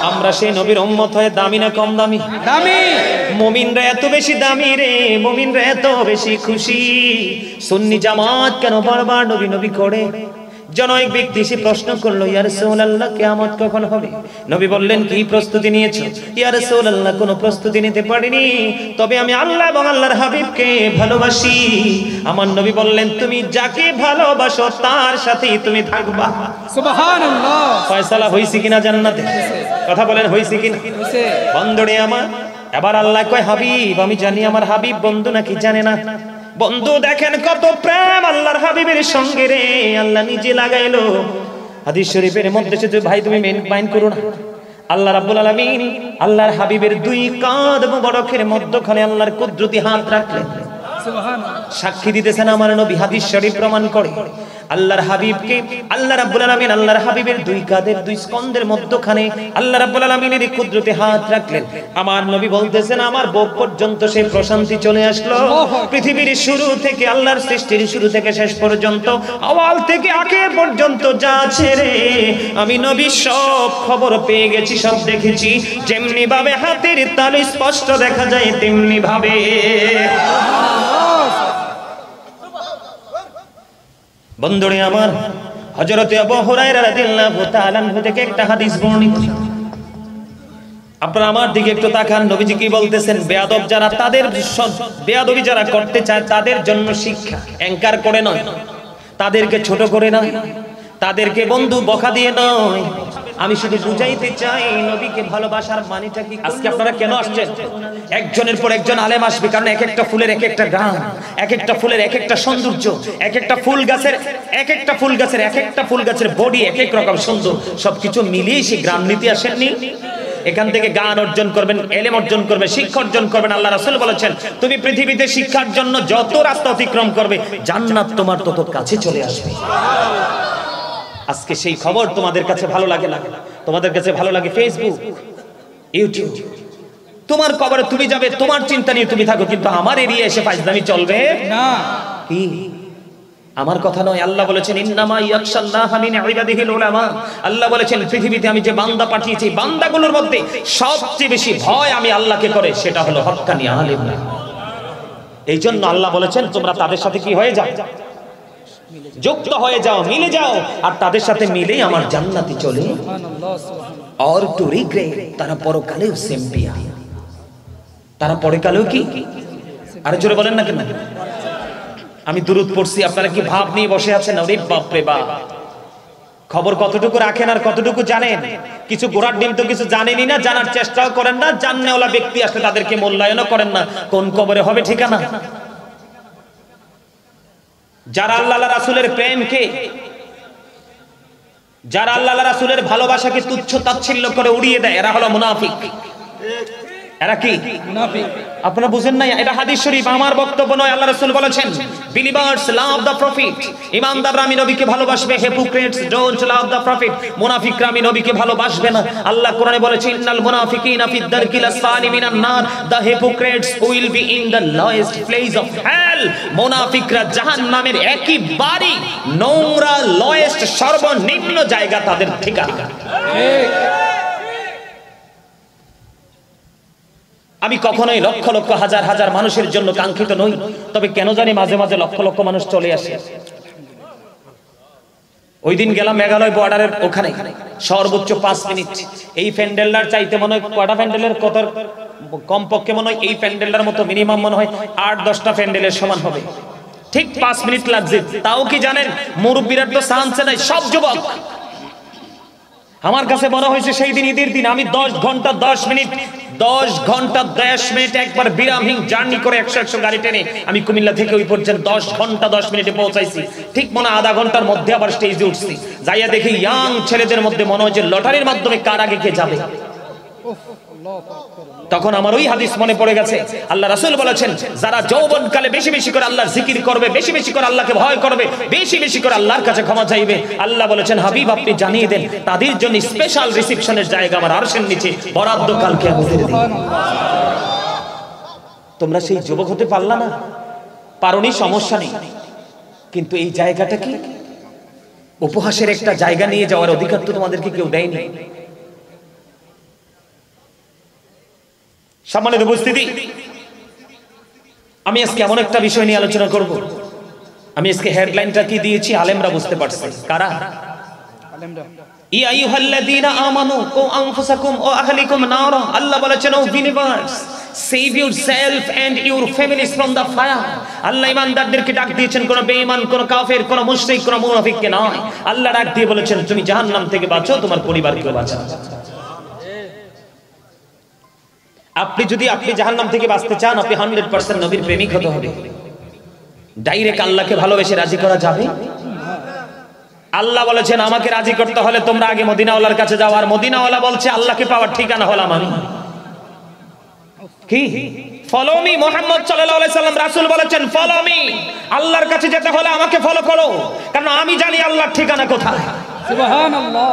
আমরা সেই নবীর উম্মত হয়ে দামি না কম দামি? দামি। মুমিনরা এত বেশি দামি রে, মুমিনরা এত বেশি খুশি। সুন্নি জামাত কেন বারবার নবী নবী করে? জনৈক ব্যক্তি এসে প্রশ্ন করলো, ইয়া রাসূলুল্লাহ কিয়ামত কখন হবে? নবী বললেন, কি প্রস্তুতি নিয়েছো? ইয়া রাসূলুল্লাহ কোনো প্রস্তুতি নিতে পারিনি, তবে আমি আল্লাহ এবং আল্লাহর হাবিবকে ভালোবাসি। আমার নবী বললেন, তুমি যাকে ভালোবাসো তার সাথেই তুমি থাকবা। সুবহানাল্লাহ। ফয়সালা হইছে কিনা জান্নাতে? কথা বলেন, হইছে কিনা? হইছে। বন্ধুরে আমার, এবার আল্লাহ কয়, হাবিব আমি জানি আমার হাবিব বন্ধু নাকি জানে না। বন্ধু দেখেন কত প্রেম আল্লাহর হাবিবের সঙ্গে রে, আল্লাহ নিজে লাগাইলো। হাদিস শরীফের মধ্যে যে ভাই তুমি মাইন্ড করো না, আল্লাহ রাব্বুল আলামিন আল্লাহর হাবিবের দুই কাঁধ মুবারকের মধ্যখানে আল্লাহর কুদরতি হাত রাখলেন। সুবহানাল্লাহ। সাক্ষী দিতেছেন আমার নবী, হাদিস শরীফ প্রমাণ করে আল্লাহর হাবিবকে আল্লাহ রাব্বুল আলামিন আল্লাহর হাবিবের দুই কাঁধের দুই স্কন্ধের মধ্যখানে আল্লাহ রাব্বুল আলামিনের কুদরতি হাত রাখলেন। আমার নবী বলতেছেন, আমার বুক পর্যন্ত সেই প্রশান্তি চলে আসলো। পৃথিবীর শুরু থেকে, আল্লাহর সৃষ্টির শুরু থেকে শেষ পর্যন্ত, আওয়াল থেকে আখের পর্যন্ত যা আছে রে, আমি নবী সব খবর পেয়ে গেছি, সব দেখেছি। যেমনি ভাবে হাতের তালু স্পষ্ট দেখা যায়, তেমনি ভাবে বন্ধুরে আমার, হযরত আবু হুরায়রা রাদিয়াল্লাহু তাআলা আনহু থেকে একটা হাদিস বর্ণিত। আপনারা আমার দিকে একটু তাকান, নবীজি কি বলতেছেন? বেয়াদব যারা, তাদের বেয়াদবি যারা করতে চায় তাদের জন্য শিক্ষা। অ্যাঙ্কার করে নয়, তাদেরকে ছোট করে নয়, তাদেরকে বন্ধু বকা দিয়ে নয়। আমি শুধু বুঝাইতে চাই নবীকে ভালোবাসার মানেটা কি। আজকে আপনারা কেন আসছেন? একজনের পর একজন আলেম আসবে, কারণ এক একটা ফুলের এক একটা গান, এক একটা ফুলের এক একটা সৌন্দর্য, এক একটা ফুল গাছের এক একটা ফুল গাছের এক একটা ফুল গাছের বডি এক এক রকম সুন্দর। সবকিছু মিলিয়ে সে গ্রাম নিতে আসেননি। এখান থেকে গান অর্জন করবেন, এলেম অর্জন করবেন, শিক্ষা অর্জন করবেন। আল্লাহ রাসূল বলেছেন, তুমি পৃথিবীতে শিক্ষার জন্য যত রাস্তা অতিক্রম করবে, জান্নাত তোমার তত কাছে চলে আসবে। আজকে সেই খবর তোমাদের কাছে ভালো লাগে না, তোমাদের কাছে ভালো লাগে ফেসবুক, ইউটিউব। তোমার খবরে তুমি যাবে, তোমার চিন্তা নিয়ে তুমি থাকো, কিন্তু আমার এরিয়া এসে ফাজলামি চলবে না। কি? আমার কথা নয়, আল্লাহ বলেছেন, ইন্নামা ইয়াখশাল্লাহা মিন ইবাদিহিল উলামা। আল্লাহ বলেছেন, পৃথিবীতে আমি যে বান্দা পাঠিয়েছি, বান্দাগুলোর মধ্যে সবচেয়ে বেশি ভয় আমি আল্লাহকে করে, সেটা হলো হক্কানি আলেমরা। এই জন্য আল্লাহ বলেছেন, তোমরা তাদের সাথে কি হয়ে যাও? যুক্ত হয়ে যাও, মিলে যাও, আর তাদের সাথে মিলেই আমার জান্নাতে চলে। সুবহানাল্লাহ। সুবহানাল্লাহ। और टू रिग्रेट, তারা পরকালেও সেম্পিয়া, তারা পরকালেও কি? আরে জোরে বলেন না কেন? আমি দুরূদ পড়ছি, আপনারা কি ভাব নিয়ে বসে আছেন? ওরে বাপ রে বাপ, খবর কতটুকু রাখেন আর কতটুকু জানেন? কিছু গোড়ার ডিম তো কিছু জানেনই না, জানার চেষ্টাও করেন না। জাননেওয়ালা ব্যক্তি আসলে তাদেরকে মূল্যায়নও করেন না। কোন কবরে হবে ঠিকানা? যারা আল্লাহ রাসূলের প্রেমকে, যারা আল্লাহ রাসূলের ভালোবাসাকে তুচ্ছ তাচ্ছিল্য করে উড়িয়ে দেয়, এরা হলো মুনাফিক। এরা কি? মুনাফিক। আপনারা বুঝেন না? এটা হাদিস শরীফ, আমার বক্তব্য নয়। আল্লাহ রাসূল বলেছেন, বিলিভার্স লাভ দ্য প্রফিট। ঈমানদাররা আমি নবীকে ভালোবাসবে, hypocrites don't love the profit. মুনাফিকরা আমি নবীকে ভালোবাসবে না। আল্লাহ কোরআনে বলেছেন, ইন্নাল মুনাফিকিনা ফি দারকিল আসফালি মিনান নার, the hypocrites will be in the lowest place of hell. মুনাফিকরা জাহান্নামের একেবারে নোংরা, লোয়েস্ট, সর্বনিম্ন জায়গা তাদের ঠিকানা। ঠিক। আমি কখনোই লক্ষ লক্ষ হাজার হাজার মানুষের জন্য কাঙ্ক্ষিত নই, তবে কেন জানি মাঝে মাঝে লক্ষ লক্ষ মানুষ চলে আসে। ওই দিন গেলাম মেঘালয় বর্ডারের ওখানে, সর্বোচ্চ 5 মিনিট। এই প্যান্ডেলটার চাইতে মনে হয় কয়টা প্যান্ডেলের কত কমপক্ষে মনে হয় এই প্যান্ডেলটার মতো মিনিমাম মনে হয় 8-10টা প্যান্ডেলের সমান হবে। ঠিক 5 মিনিট লাগছে। তাও কি জানেন, মুরব্বীরা তো চান্স নাই, সব যুবক। আমার কাছে মনে হয়েছে সেই দিন ঈদের দিন আমি 10 ঘন্টা 10 মিনিট একবার বিরামহীন জার্নি করে 100 গাড়ি টেনে আমি কুমিল্লা থেকে ওই পর্যন্ত 10 ঘন্টা 10 মিনিটে পৌঁছাইছি। ঠিক মনে আধা ঘন্টার মধ্যে আবার স্টেজে উঠছি। যাইয়া দেখি ইয়াং ছেলেদের মধ্যে মনে হয় যে লটারির মাধ্যমে কার আগে কে যাবে। তখন আমার ওই হাদিস মনে পড়ে গেছে, আল্লাহ রাসূল বলেছেন, যারা যৌবনকালে বেশি বেশি করে আল্লাহর জিকির করবে, বেশি বেশি করে আল্লাহকে ভয় করবে, বেশি বেশি করে আল্লাহর কাছে ক্ষমা চাইবে, আল্লাহ বলেছেন, হাবিব আপনি জানিয়ে দেন তাদের জন্য স্পেশাল রিসেপশনের জায়গা আমার আরশের নিচে বরাদ্দ কাল কিয়ামতের দিন। তোমরা সেই যুবক হতে পারলা না, পারোনি, সমস্যা নেই, কিন্তু এই জায়গাটা কি উপহাসের একটা জায়গা নিয়ে যাওয়ার অধিকার তো তোমাদেরকে কেউ দেয়নি। সম্মানিত উপস্থিতি, আমি আজকে এমন একটা বিষয় নিয়ে আলোচনা করব। আমি আজকে হেডলাইনটা কি দিয়েছি আলেমরা বুঝতে পারছে। কারা? আলেমরা। ইয়া আইয়ুহাল্লাযীনা আমানু কু আনফুসাকুম ওয়া আহলিকুম নারা। আল্লাহ বলেছেন, O believers, save yourself and your families from the fire. আল্লাহ ইমানদারদেরকে ডাক দিয়েছেন, কোন বেঈমান, কোন কাফের, কোন মুশরিক, কোন মুনাফিককে নয়। আল্লাহ ডাক দিয়ে বলেছেন, তুমি জাহান্নাম থেকে বাঁচো, তোমার পরিবারকে বাঁচাও। আপনি যদি জাহান্নাম থেকে বাঁচতে চান, আপনি 100% নবীর প্রেমিক হতে হবে। ডাইরেক্ট আল্লাহকে ভালোবেসে রাজি করা যাবে? আল্লাহ বলেছেন, আমাকে রাজি করতে হলে তোমরা আগে মদিনাওয়ালার কাছে যাও। আর মদিনাওয়ালা বলছে, আল্লাহকে পাওয়ার ঠিকানা হলাম আমি। কি? Follow me. মুহাম্মদ সাল্লাল্লাহু আলাইহি সাল্লাম রাসূল বলেছেন, ফলো মি। আল্লাহর কাছে যেতে হলে আমাকে ফলো করো, কারণ আমি জানি আল্লাহর ঠিকানা কোথায়। সুবহানাল্লাহ।